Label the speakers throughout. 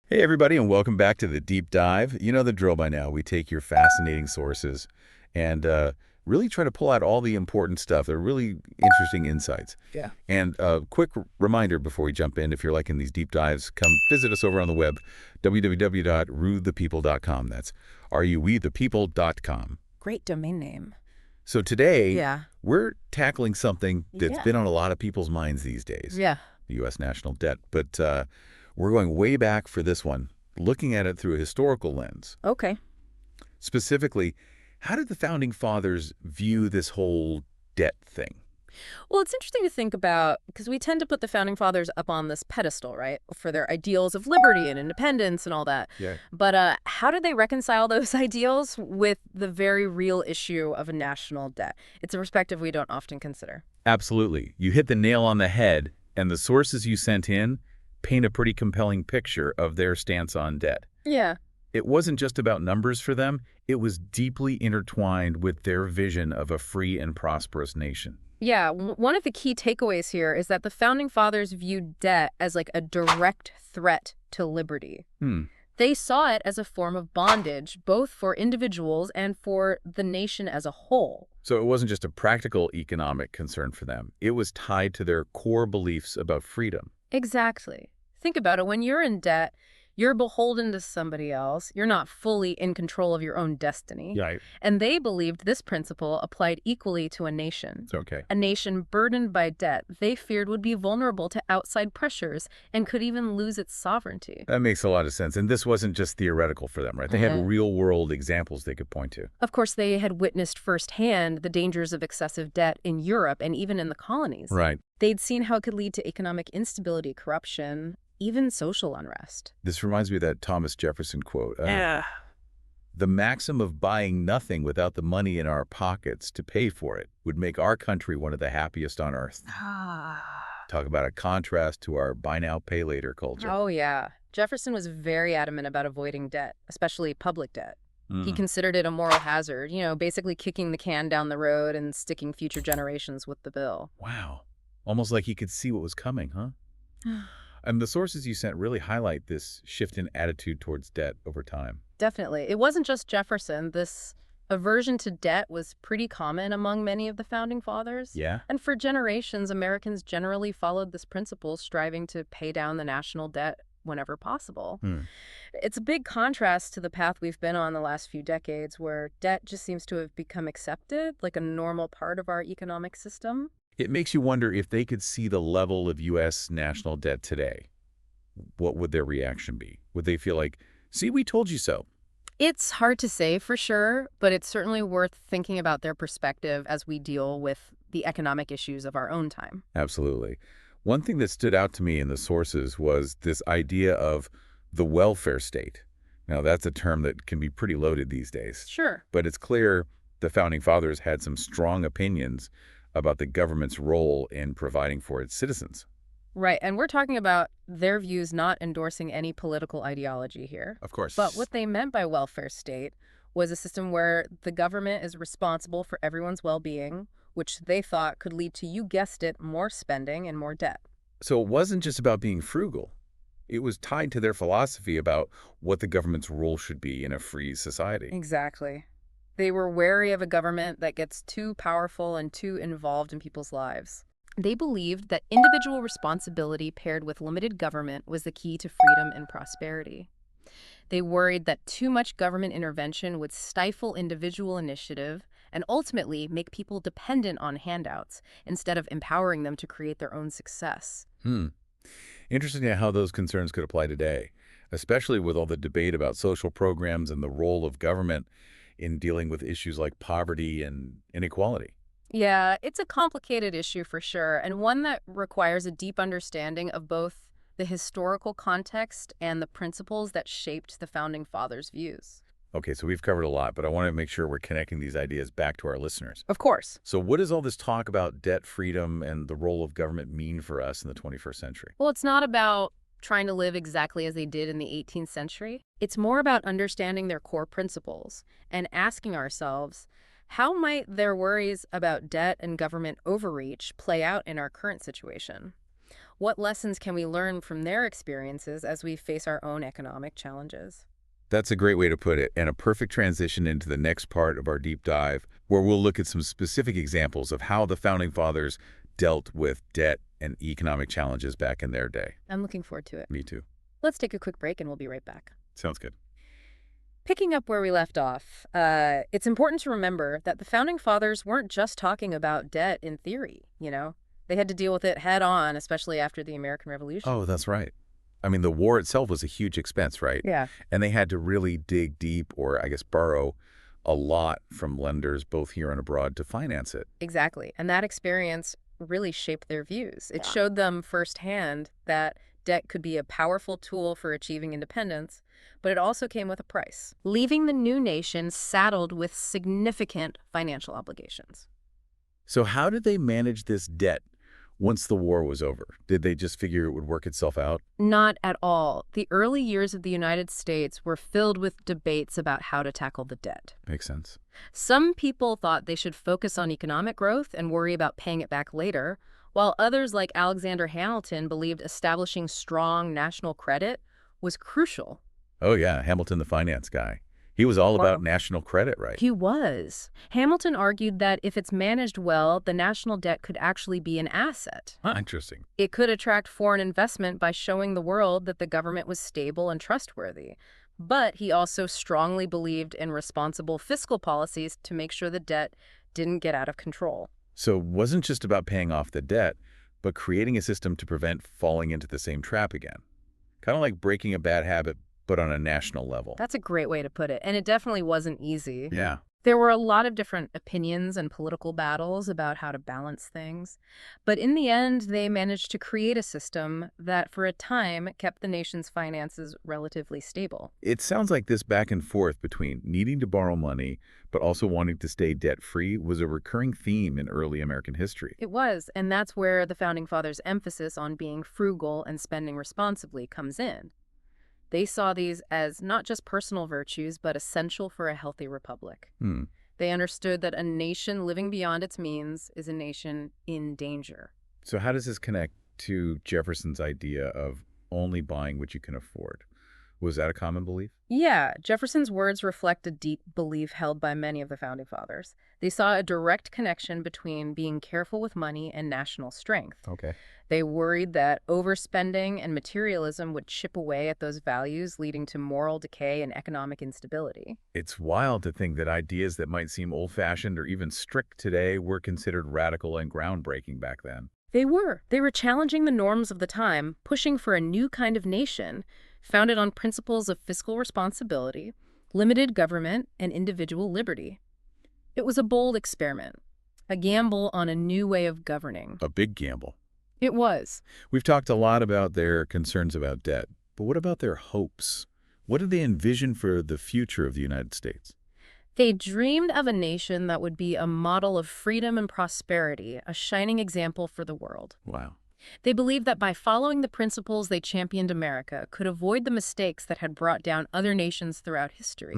Speaker 1: Hey, everybody, and welcome back to the Deep Dive. You know the drill by now. We take your fascinating sources and really try to pull out all the important stuff. They're really interesting insights.
Speaker 2: Yeah.
Speaker 1: And a quick reminder before we jump in, if you're liking these deep dives, come visit us over on the web, www.ruethepeople.com. That's ruethepeople.com.
Speaker 2: Great domain name.
Speaker 1: So today,
Speaker 2: Yeah.
Speaker 1: we're tackling something that's
Speaker 2: Yeah.
Speaker 1: been on a lot of people's minds these days,
Speaker 2: Yeah.
Speaker 1: the U.S. national debt. But we're going way back for this one, looking at it through a historical lens.
Speaker 2: Okay.
Speaker 1: Specifically, how did the Founding Fathers view this whole debt thing?
Speaker 2: Well, it's interesting to think about because we tend to put the founding fathers up on this pedestal, right, for their ideals of liberty and independence and all that.
Speaker 1: Yeah.
Speaker 2: But how did they reconcile those ideals with the very real issue of a national debt? It's a perspective we don't often consider.
Speaker 1: Absolutely. You hit the nail on the head, and the sources you sent in paint a pretty compelling picture of their stance on debt.
Speaker 2: Yeah.
Speaker 1: It wasn't just about numbers for them, it was deeply intertwined with their vision of a free and prosperous nation.
Speaker 2: Yeah, one of the key takeaways here is that the founding fathers viewed debt as like a direct threat to liberty.
Speaker 1: Hmm.
Speaker 2: They saw it as a form of bondage, both for individuals and for the nation as a whole.
Speaker 1: So it wasn't just a practical economic concern for them. It was tied to their core beliefs about freedom.
Speaker 2: Exactly. Think about it. When you're in debt, you're beholden to somebody else. You're not fully in control of your own destiny.
Speaker 1: Yeah,
Speaker 2: And they believed this principle applied equally to a nation.
Speaker 1: it's okay.
Speaker 2: A nation burdened by debt they feared would be vulnerable to outside pressures and could even lose its sovereignty.
Speaker 1: That makes a lot of sense. And this wasn't just theoretical for them, right? They had real-world examples they could point to.
Speaker 2: Of course, they had witnessed firsthand the dangers of excessive debt in Europe and even in the colonies.
Speaker 1: Right.
Speaker 2: They'd seen how it could lead to economic instability, corruption, even social unrest.
Speaker 1: This reminds me of that Thomas Jefferson quote.
Speaker 2: Yeah.
Speaker 1: The maxim of buying nothing without the money in our pockets to pay for it would make our country one of the happiest on earth. Talk about a contrast to our buy now, pay later culture.
Speaker 2: Oh, yeah. Jefferson was very adamant about avoiding debt, especially public debt. He considered it a moral hazard, basically kicking the can down the road and sticking future generations with the bill.
Speaker 1: Wow. Almost like he could see what was coming, huh? And the sources you sent really highlight this shift in attitude towards debt over time.
Speaker 2: Definitely. It wasn't just Jefferson. This aversion to debt was pretty common among many of the founding fathers.
Speaker 1: Yeah?
Speaker 2: And for generations, Americans generally followed this principle, striving to pay down the national debt whenever possible. It's a big contrast to the path we've been on the last few decades, where debt just seems to have become accepted, like a normal part of our economic system.
Speaker 1: It makes you wonder if they could see the level of U.S. national debt today. What would their reaction be? Would they feel like, see, we told you so?
Speaker 2: It's hard to say for sure, but it's certainly worth thinking about their perspective as we deal with the economic issues of our own time.
Speaker 1: Absolutely. One thing that stood out to me in the sources was this idea of the welfare state. Now, that's a term that can be pretty loaded these days,
Speaker 2: Sure.
Speaker 1: but it's clear the Founding Fathers had some strong opinions about the government's role in providing for its citizens.
Speaker 2: Right, and we're talking about their views not endorsing any political ideology here.
Speaker 1: Of course.
Speaker 2: But what they meant by welfare state was a system where the government is responsible for everyone's well-being, which they thought could lead to, you guessed it, more spending and more debt.
Speaker 1: So it wasn't just about being frugal. It was tied to their philosophy about what the government's role should be in a free society.
Speaker 2: Exactly. They were wary of a government that gets too powerful and too involved in people's lives. They believed that individual responsibility paired with limited government was the key to freedom and prosperity. They worried that too much government intervention would stifle individual initiative and ultimately make people dependent on handouts instead of empowering them to create their own success.
Speaker 1: Interesting how those concerns could apply today, especially with all the debate about social programs and the role of government in dealing with issues like poverty and inequality.
Speaker 2: Yeah, it's a complicated issue for sure, and one that requires a deep understanding of both the historical context and the principles that shaped the Founding Fathers' views.
Speaker 1: Okay, so we've covered a lot, but I want to make sure we're connecting these ideas back to our listeners.
Speaker 2: Of course.
Speaker 1: So what does all this talk about debt freedom and the role of government mean for us in the 21st century?
Speaker 2: Well, it's not about trying to live exactly as they did in the 18th century. It's more about understanding their core principles and asking ourselves, how might their worries about debt and government overreach play out in our current situation? What lessons can we learn from their experiences as we face our own economic challenges?
Speaker 1: That's a great way to put it, and a perfect transition into the next part of our deep dive, where we'll look at some specific examples of how the Founding Fathers dealt with debt and economic challenges back in their day.
Speaker 2: I'm looking forward to it.
Speaker 1: Me too.
Speaker 2: Let's take a quick break and we'll be right back.
Speaker 1: Sounds good.
Speaker 2: Picking up where we left off, it's important to remember that the Founding Fathers weren't just talking about debt in theory. They had to deal with it head on, especially after the American Revolution.
Speaker 1: Oh, that's right. I mean, the war itself was a huge expense, right?
Speaker 2: Yeah.
Speaker 1: And they had to really dig deep or, I guess, borrow a lot from lenders both here and abroad to finance it.
Speaker 2: Exactly. And that experience really shaped their views. It showed them firsthand that debt could be a powerful tool for achieving independence, but it also came with a price, leaving the new nation saddled with significant financial obligations.
Speaker 1: So how did they manage this debt once the war was over? Did they just figure it would work itself out?
Speaker 2: Not at all. The early years of the United States were filled with debates about how to tackle the debt.
Speaker 1: Makes sense.
Speaker 2: Some people thought they should focus on economic growth and worry about paying it back later, while others like Alexander Hamilton believed establishing strong national credit was crucial.
Speaker 1: Oh, yeah, Hamilton, the finance guy. He was all about
Speaker 2: Wow.
Speaker 1: national credit, right?
Speaker 2: He was. Hamilton argued that if it's managed well, the national debt could actually be an asset.
Speaker 1: Huh, interesting.
Speaker 2: It could attract foreign investment by showing the world that the government was stable and trustworthy. But he also strongly believed in responsible fiscal policies to make sure the debt didn't get out of control.
Speaker 1: So it wasn't just about paying off the debt, but creating a system to prevent falling into the same trap again. Kind of like breaking a bad habit, but on a national level.
Speaker 2: That's a great way to put it, and it definitely wasn't easy.
Speaker 1: Yeah.
Speaker 2: There were a lot of different opinions and political battles about how to balance things, but in the end, they managed to create a system that, for a time, kept the nation's finances relatively stable.
Speaker 1: It sounds like this back and forth between needing to borrow money, but also wanting to stay debt-free was a recurring theme in early American history.
Speaker 2: It was, and that's where the Founding Fathers' emphasis on being frugal and spending responsibly comes in. They saw these as not just personal virtues, but essential for a healthy republic. They understood that a nation living beyond its means is a nation in danger.
Speaker 1: So how does this connect to Jefferson's idea of only buying what you can afford? Was that a common belief?
Speaker 2: Yeah, Jefferson's words reflect a deep belief held by many of the Founding Fathers. They saw a direct connection between being careful with money and national strength.
Speaker 1: Okay.
Speaker 2: They worried that overspending and materialism would chip away at those values, leading to moral decay and economic instability.
Speaker 1: It's wild to think that ideas that might seem old-fashioned or even strict today were considered radical and groundbreaking back then.
Speaker 2: They were. They were challenging the norms of the time, pushing for a new kind of nation, founded on principles of fiscal responsibility, limited government, and individual liberty. It was a bold experiment, a gamble on a new way of governing.
Speaker 1: A big gamble.
Speaker 2: It was.
Speaker 1: We've talked a lot about their concerns about debt, but what about their hopes? What did they envision for the future of the United States?
Speaker 2: They dreamed of a nation that would be a model of freedom and prosperity, a shining example for the world.
Speaker 1: Wow.
Speaker 2: They believed that by following the principles they championed, America could avoid the mistakes that had brought down other nations throughout history.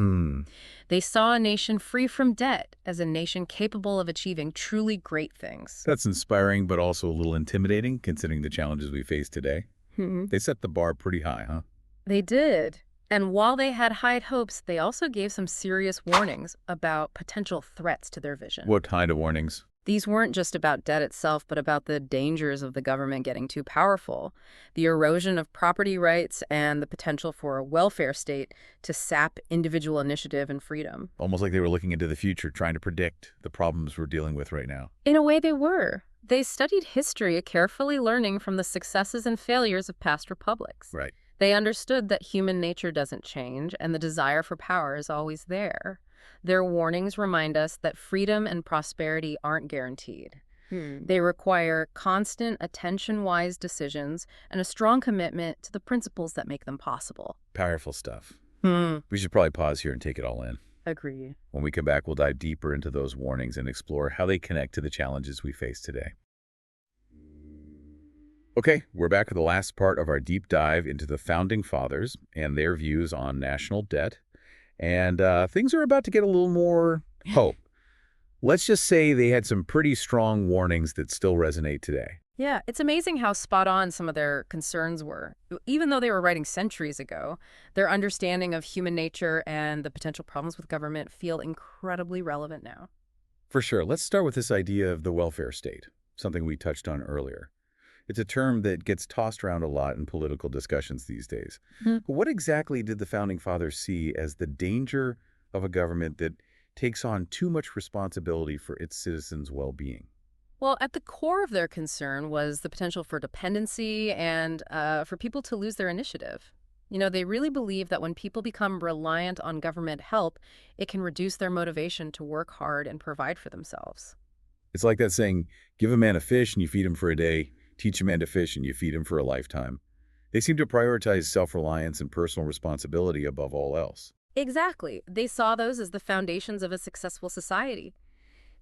Speaker 2: They saw a nation free from debt as a nation capable of achieving truly great things.
Speaker 1: That's inspiring, but also a little intimidating, considering the challenges we face today. They set the bar pretty high, huh?
Speaker 2: They did. And while they had high hopes, they also gave some serious warnings about potential threats to their vision.
Speaker 1: What kind of warnings?
Speaker 2: These weren't just about debt itself, but about the dangers of the government getting too powerful, the erosion of property rights, and the potential for a welfare state to sap individual initiative and freedom.
Speaker 1: Almost like they were looking into the future, trying to predict the problems we're dealing with right now.
Speaker 2: In a way, they were. They studied history, carefully learning from the successes and failures of past republics.
Speaker 1: Right.
Speaker 2: They understood that human nature doesn't change, and the desire for power is always there. Their warnings remind us that freedom and prosperity aren't guaranteed. They require constant, attention-wise decisions and a strong commitment to the principles that make them possible.
Speaker 1: Powerful stuff. We should probably pause here and take it all in.
Speaker 2: Agree.
Speaker 1: When we come back, we'll dive deeper into those warnings and explore how they connect to the challenges we face today. Okay, we're back with the last part of our deep dive into the Founding Fathers and their views on national debt. And things are about to get a little more hope. Let's just say they had some pretty strong warnings that still resonate today.
Speaker 2: Yeah, it's amazing how spot on some of their concerns were. Even though they were writing centuries ago, their understanding of human nature and the potential problems with government feel incredibly relevant now.
Speaker 1: For sure. Let's start with this idea of the welfare state, something we touched on earlier. It's a term that gets tossed around a lot in political discussions these days.
Speaker 2: Mhm.
Speaker 1: What exactly did the Founding Fathers see as the danger of a government that takes on too much responsibility for its citizens' well-being?
Speaker 2: Well, at the core of their concern was the potential for dependency and for people to lose their initiative. They really believe that when people become reliant on government help, it can reduce their motivation to work hard and provide for themselves.
Speaker 1: It's like that saying, give a man a fish and you feed him for a day, teach a man to fish and you feed him for a lifetime. They seem to prioritize self-reliance and personal responsibility above all else.
Speaker 2: Exactly. They saw those as the foundations of a successful society.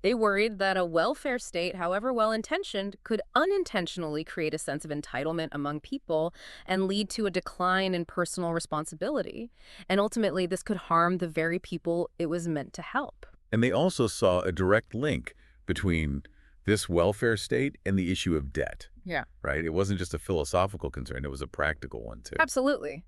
Speaker 2: They worried that a welfare state, however well intentioned, could unintentionally create a sense of entitlement among people and lead to a decline in personal responsibility. And ultimately, this could harm the very people it was meant to help.
Speaker 1: And they also saw a direct link between this welfare state and the issue of debt,
Speaker 2: Yeah.
Speaker 1: right? It wasn't just a philosophical concern, it was a practical one too.
Speaker 2: Absolutely.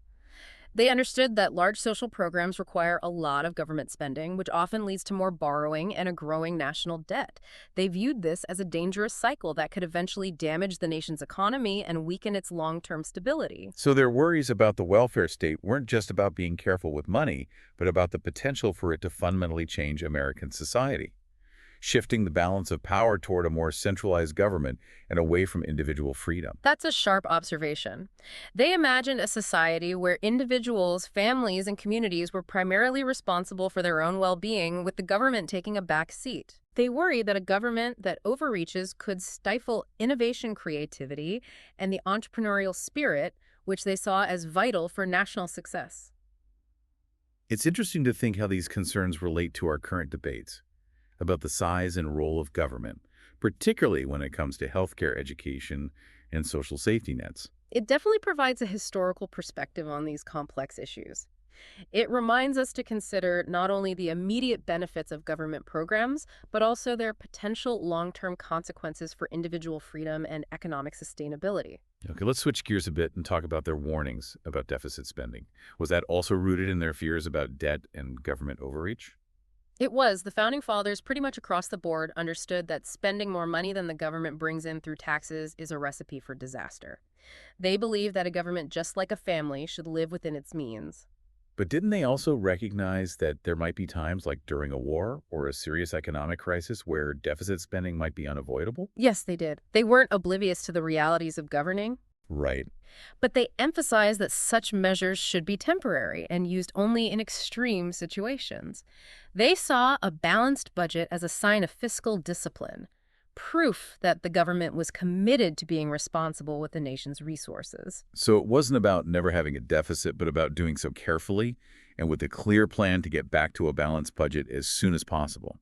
Speaker 2: They understood that large social programs require a lot of government spending, which often leads to more borrowing and a growing national debt. They viewed this as a dangerous cycle that could eventually damage the nation's economy and weaken its long-term stability.
Speaker 1: So their worries about the welfare state weren't just about being careful with money, but about the potential for it to fundamentally change American society, shifting the balance of power toward a more centralized government and away from individual freedom.
Speaker 2: That's a sharp observation. They imagined a society where individuals, families, and communities were primarily responsible for their own well-being, with the government taking a back seat. They worry that a government that overreaches could stifle innovation, creativity, and the entrepreneurial spirit, which they saw as vital for national success.
Speaker 1: It's interesting to think how these concerns relate to our current debates about the size and role of government, particularly when it comes to healthcare, education, and social safety nets.
Speaker 2: It definitely provides a historical perspective on these complex issues. It reminds us to consider not only the immediate benefits of government programs, but also their potential long-term consequences for individual freedom and economic sustainability.
Speaker 1: Okay, let's switch gears a bit and talk about their warnings about deficit spending. Was that also rooted in their fears about debt and government overreach?
Speaker 2: It was. The Founding Fathers, pretty much across the board, understood that spending more money than the government brings in through taxes is a recipe for disaster. They believe that a government, just like a family, should live within its means.
Speaker 1: But didn't they also recognize that there might be times like during a war or a serious economic crisis where deficit spending might be unavoidable?
Speaker 2: Yes, they did. They weren't oblivious to the realities of governing,
Speaker 1: Right.
Speaker 2: but they emphasized that such measures should be temporary and used only in extreme situations. They saw a balanced budget as a sign of fiscal discipline, proof that the government was committed to being responsible with the nation's resources.
Speaker 1: So it wasn't about never having a deficit, but about doing so carefully and with a clear plan to get back to a balanced budget as soon as possible.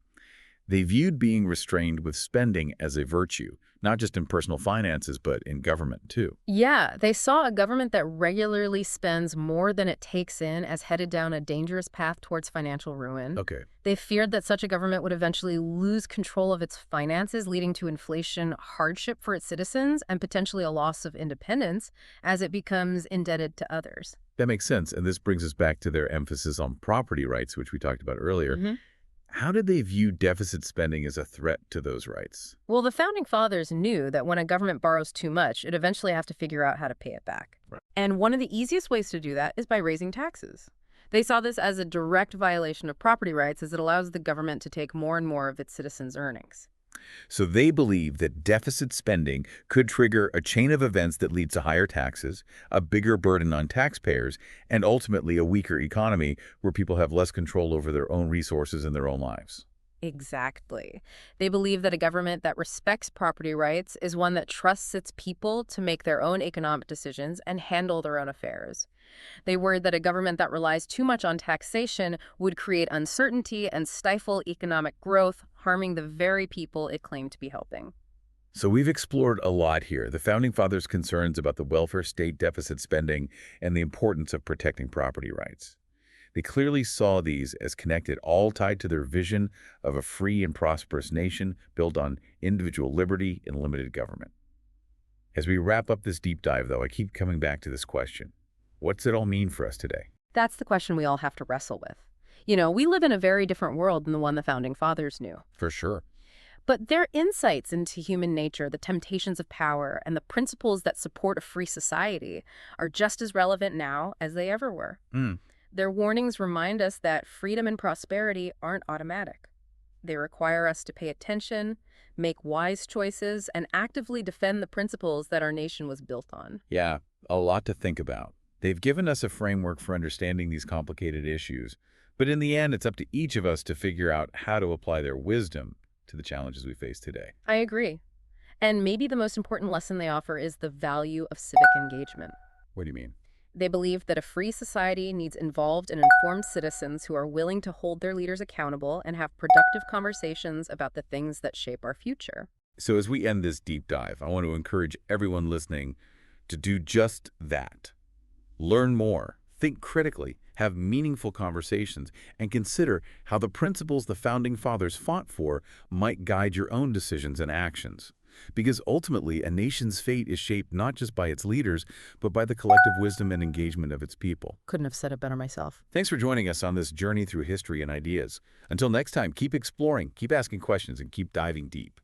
Speaker 1: They viewed being restrained with spending as a virtue, not just in personal finances, but in government too.
Speaker 2: Yeah, they saw a government that regularly spends more than it takes in as headed down a dangerous path towards financial ruin.
Speaker 1: Okay.
Speaker 2: They feared that such a government would eventually lose control of its finances, leading to inflation, hardship for its citizens, and potentially a loss of independence as it becomes indebted to others.
Speaker 1: That makes sense. And this brings us back to their emphasis on property rights, which we talked about earlier. How did they view deficit spending as a threat to those rights?
Speaker 2: Well, the Founding Fathers knew that when a government borrows too much, it eventually has to figure out how to pay it back.
Speaker 1: Right.
Speaker 2: And one of the easiest ways to do that is by raising taxes. They saw this as a direct violation of property rights as it allows the government to take more and more of its citizens' earnings.
Speaker 1: So they believe that deficit spending could trigger a chain of events that leads to higher taxes, a bigger burden on taxpayers, and ultimately a weaker economy where people have less control over their own resources and their own lives.
Speaker 2: Exactly. They believe that a government that respects property rights is one that trusts its people to make their own economic decisions and handle their own affairs. They worried that a government that relies too much on taxation would create uncertainty and stifle economic growth, harming the very people it claimed to be helping.
Speaker 1: So we've explored a lot here, the Founding Fathers' concerns about the welfare state, deficit spending, and the importance of protecting property rights. They clearly saw these as connected, all tied to their vision of a free and prosperous nation built on individual liberty and limited government. As we wrap up this deep dive, though, I keep coming back to this question. What's it all mean for us today?
Speaker 2: That's the question we all have to wrestle with. We live in a very different world than the one the Founding Fathers knew.
Speaker 1: For sure.
Speaker 2: But their insights into human nature, the temptations of power, and the principles that support a free society are just as relevant now as they ever were.
Speaker 1: Mm.
Speaker 2: Their warnings remind us that freedom and prosperity aren't automatic. They require us to pay attention, make wise choices, and actively defend the principles that our nation was built on.
Speaker 1: Yeah, a lot to think about. They've given us a framework for understanding these complicated issues, but in the end, it's up to each of us to figure out how to apply their wisdom to the challenges we face today.
Speaker 2: I agree. And maybe the most important lesson they offer is the value of civic engagement.
Speaker 1: What do you mean?
Speaker 2: They believe that a free society needs involved and informed citizens who are willing to hold their leaders accountable and have productive conversations about the things that shape our future.
Speaker 1: So as we end this deep dive, I want to encourage everyone listening to do just that. Learn more, think critically, have meaningful conversations, and consider how the principles the Founding Fathers fought for might guide your own decisions and actions. Because ultimately, a nation's fate is shaped not just by its leaders, but by the collective wisdom and engagement of its people.
Speaker 2: Couldn't have said it better myself.
Speaker 1: Thanks for joining us on this journey through history and ideas. Until next time, keep exploring, keep asking questions, and keep diving deep.